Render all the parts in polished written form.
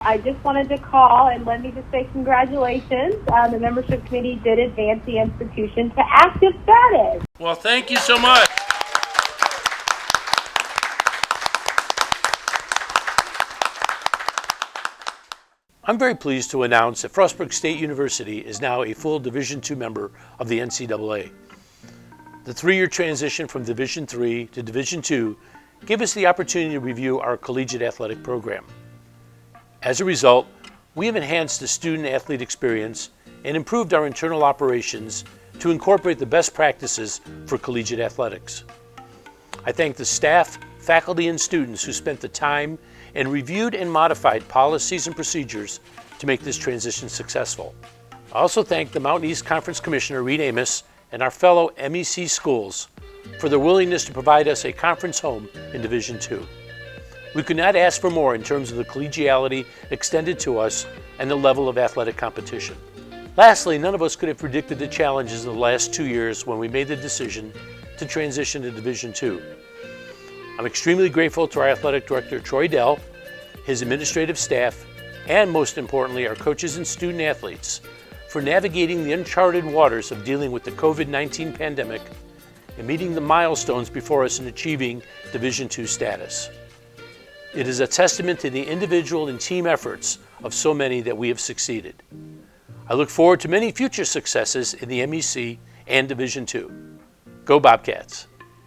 I just wanted to call and let me just say congratulations. The membership committee did advance the institution to active status. Well, thank you so much. I'm very pleased to announce that Frostburg State University is now a full Division II member of the NCAA. The 3-year transition from Division III to Division II gave us the opportunity to review our collegiate athletic program. As a result, we have enhanced the student-athlete experience and improved our internal operations to incorporate the best practices for collegiate athletics. I thank the staff, faculty, and students who spent the time and reviewed and modified policies and procedures to make this transition successful. I also thank the Mountain East Conference Commissioner Reed Amos and our fellow MEC schools for their willingness to provide us a conference home in Division II. We could not ask for more in terms of the collegiality extended to us and the level of athletic competition. Lastly, none of us could have predicted the challenges of the last 2 years when we made the decision to transition to Division II. I'm extremely grateful to our athletic director, Troy Dell, his administrative staff, and most importantly, our coaches and student athletes for navigating the uncharted waters of dealing with the COVID-19 pandemic and meeting the milestones before us in achieving Division II status. It is a testament to the individual and team efforts of so many that we have succeeded. I look forward to many future successes in the MEC and Division II. Go Bobcats!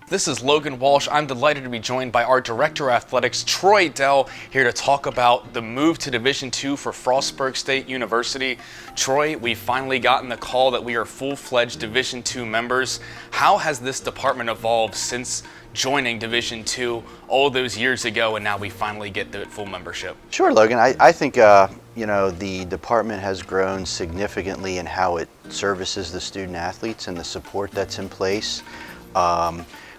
This is Logan Walsh. I'm delighted to be joined by our Director of Athletics, Troy Dell, here to talk about the move to Division II for Frostburg State University. Troy, we've finally gotten the call that we are full-fledged Division II members. How has this department evolved since joining Division II all those years ago, and now we finally get the full membership? Sure, Logan. I think the department has grown significantly in how it services the student athletes and the support that's in place.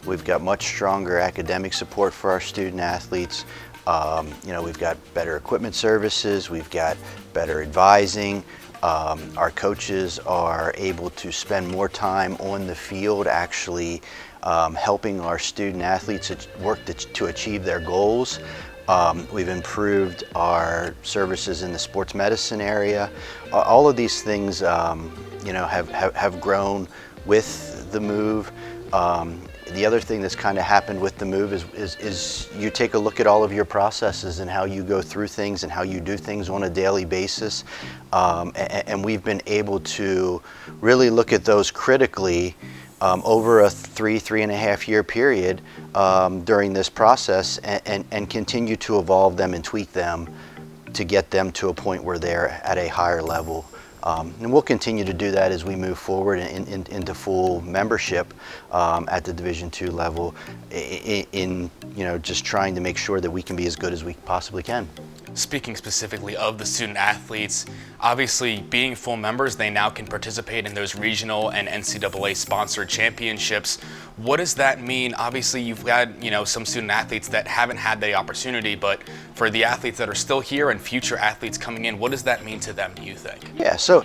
We've got much stronger academic support for our student athletes. We've got better equipment services, we've got better advising. Our coaches are able to spend more time on the field actually helping our student athletes work to achieve their goals. We've improved our services in the sports medicine area. All of these things have grown with the move. The other thing that's kind of happened with the move is you take a look at all of your processes and how you go through things and how you do things on a daily basis. And we've been able to really look at those critically over a 3.5 year period during this process and continue to evolve them and tweak them to get them to a point where they're at a higher level. And we'll continue to do that as we move forward into full membership at the Division II level in just trying to make sure that we can be as good as we possibly can. Speaking specifically of the student athletes, obviously being full members, they now can participate in those regional and NCAA sponsored championships. What does that mean? Obviously you've got some student athletes that haven't had the opportunity, but for the athletes that are still here and future athletes coming in, what does that mean to them, do you think? Yeah, so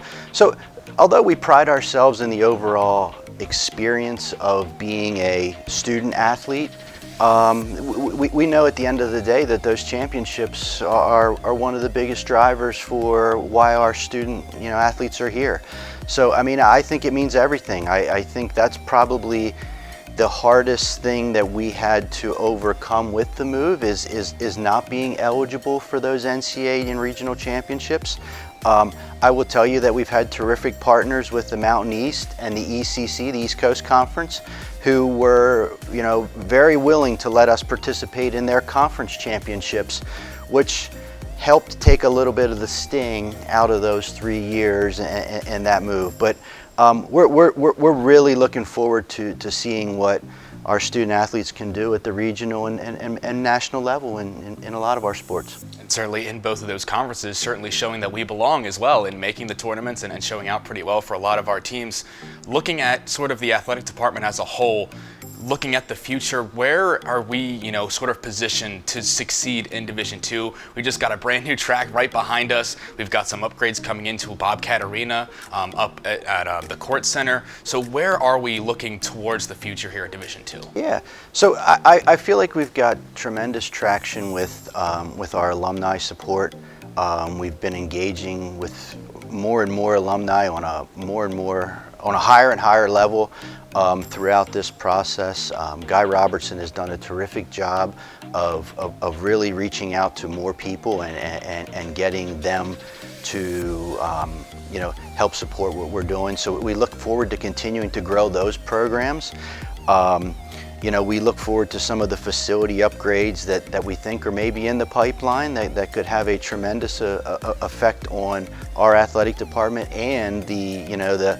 although we pride ourselves in the overall experience of being a student athlete, we know at the end of the day that those championships are one of the biggest drivers for why our student athletes are here. So I think it means everything. I think that's probably the hardest thing that we had to overcome with the move is not being eligible for those NCAA and regional championships. I will tell you that we've had terrific partners with the Mountain East and the ECC, the East Coast Conference, who were very willing to let us participate in their conference championships, which helped take a little bit of the sting out of those 3 years and that move. But we're really looking forward to seeing what our student athletes can do at the regional and national level in a lot of our sports. And certainly in both of those conferences, certainly showing that we belong as well in making the tournaments and showing out pretty well for a lot of our teams. Looking at sort of the athletic department as a whole, looking at the future, where are we, sort of positioned to succeed in Division II? We just got a brand new track right behind us. We've got some upgrades coming into Bobcat Arena up at the Court Center. So where are we looking towards the future here at Division II? Yeah, so I feel like we've got tremendous traction with our alumni support. We've been engaging with more and more alumni on a higher and higher level throughout this process. Guy Robertson has done a terrific job of really reaching out to more people and getting them to help support what we're doing. So we look forward to continuing to grow those programs. We look forward to some of the facility upgrades that we think are maybe in the pipeline that could have a tremendous effect on our athletic department and the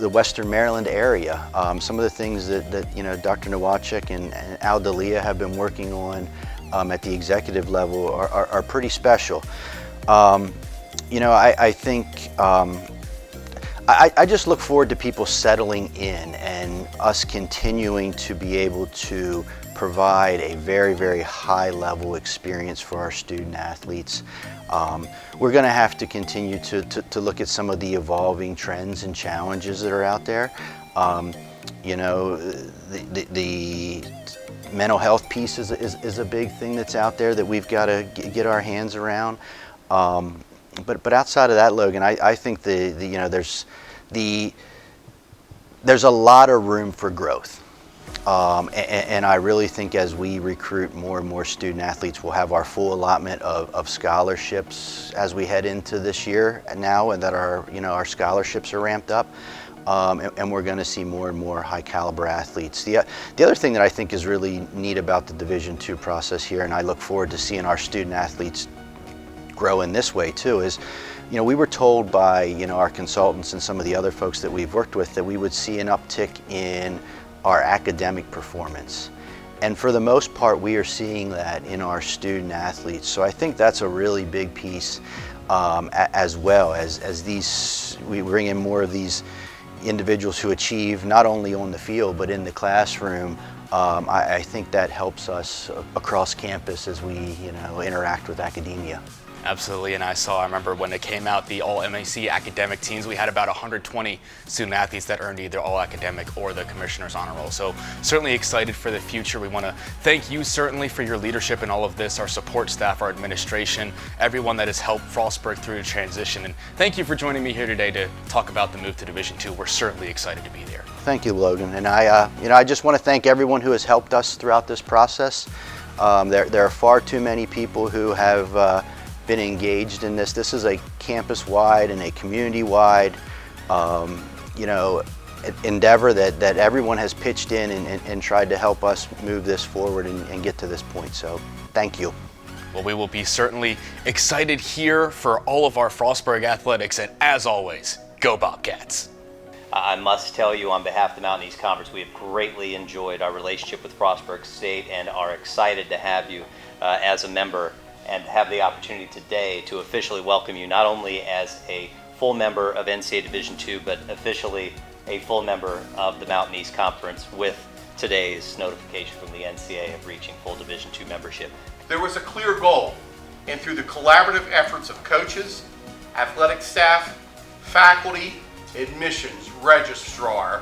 Western Maryland area. Some of the things that Dr. Nowacek and Al Dalia have been working on at the executive level are pretty special. I think I just look forward to people settling in and us continuing to be able to provide a very, very high level experience for our student athletes. We're going to have to continue to look at some of the evolving trends and challenges that are out there. The mental health piece is a big thing that's out there that we've got to get our hands around. But outside of that, Logan, I think there's a lot of room for growth. And I really think as we recruit more and more student athletes, we'll have our full allotment of scholarships as we head into this year now, and that our scholarships are ramped up. And we're going to see more and more high caliber athletes. The other thing that I think is really neat about the Division II process here, and I look forward to seeing our student athletes grow in this way too, is we were told by our consultants and some of the other folks that we've worked with that we would see an uptick in our academic performance. And for the most part, we are seeing that in our student athletes. So I think that's a really big piece as well as we bring in more of these individuals who achieve not only on the field but in the classroom. I think that helps us across campus as we interact with academia. Absolutely, and I remember when it came out, the All-MAC academic teams, we had about 120 student athletes that earned either All-Academic or the Commissioner's Honor Roll. So certainly excited for the future. We want to thank you certainly for your leadership in all of this, our support staff, our administration, everyone that has helped Frostburg through the transition. And thank you for joining me here today to talk about the move to Division II. We're certainly excited to be there. Thank you, Logan. And I just want to thank everyone who has helped us throughout this process. There are far too many people who have been engaged in this. This is a campus-wide and a community-wide, endeavor that everyone has pitched in and tried to help us move this forward and get to this point. So, thank you. Well, we will be certainly excited here for all of our Frostburg athletics, and as always, go Bobcats! I must tell you, on behalf of the Mountain East Conference, we have greatly enjoyed our relationship with Frostburg State and are excited to have you as a member and have the opportunity today to officially welcome you not only as a full member of NCAA Division II, but officially a full member of the Mountain East Conference with today's notification from the NCAA of reaching full Division II membership. There was a clear goal, and through the collaborative efforts of coaches, athletic staff, faculty, admissions, registrar,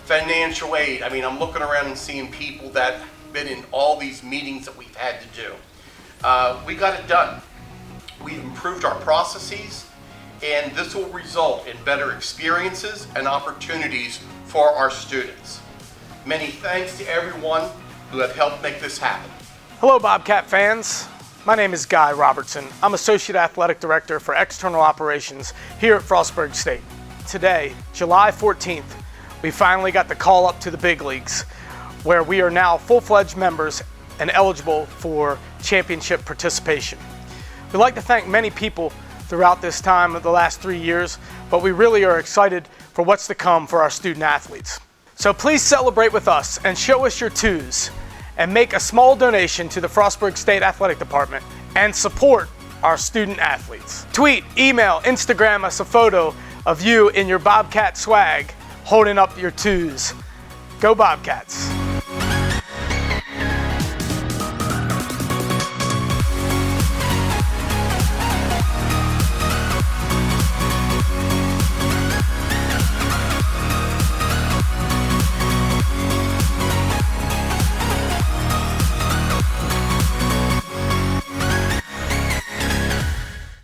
financial aid. I mean, I'm looking around and seeing people that have been in all these meetings that we've had to do. We got it done. We've improved our processes, and this will result in better experiences and opportunities for our students. Many thanks to everyone who have helped make this happen. Hello, Bobcat fans. My name is Guy Robertson. I'm Associate Athletic Director for External Operations here at Frostburg State. Today, July 14th, we finally got the call up to the big leagues, where we are now full-fledged members and eligible for championship participation. We'd like to thank many people throughout this time of the last 3 years, but we really are excited for what's to come for our student athletes. So please celebrate with us and show us your twos and make a small donation to the Frostburg State Athletic Department and support our student athletes. Tweet, email, Instagram us a photo of you in your Bobcat swag holding up your twos. Go Bobcats!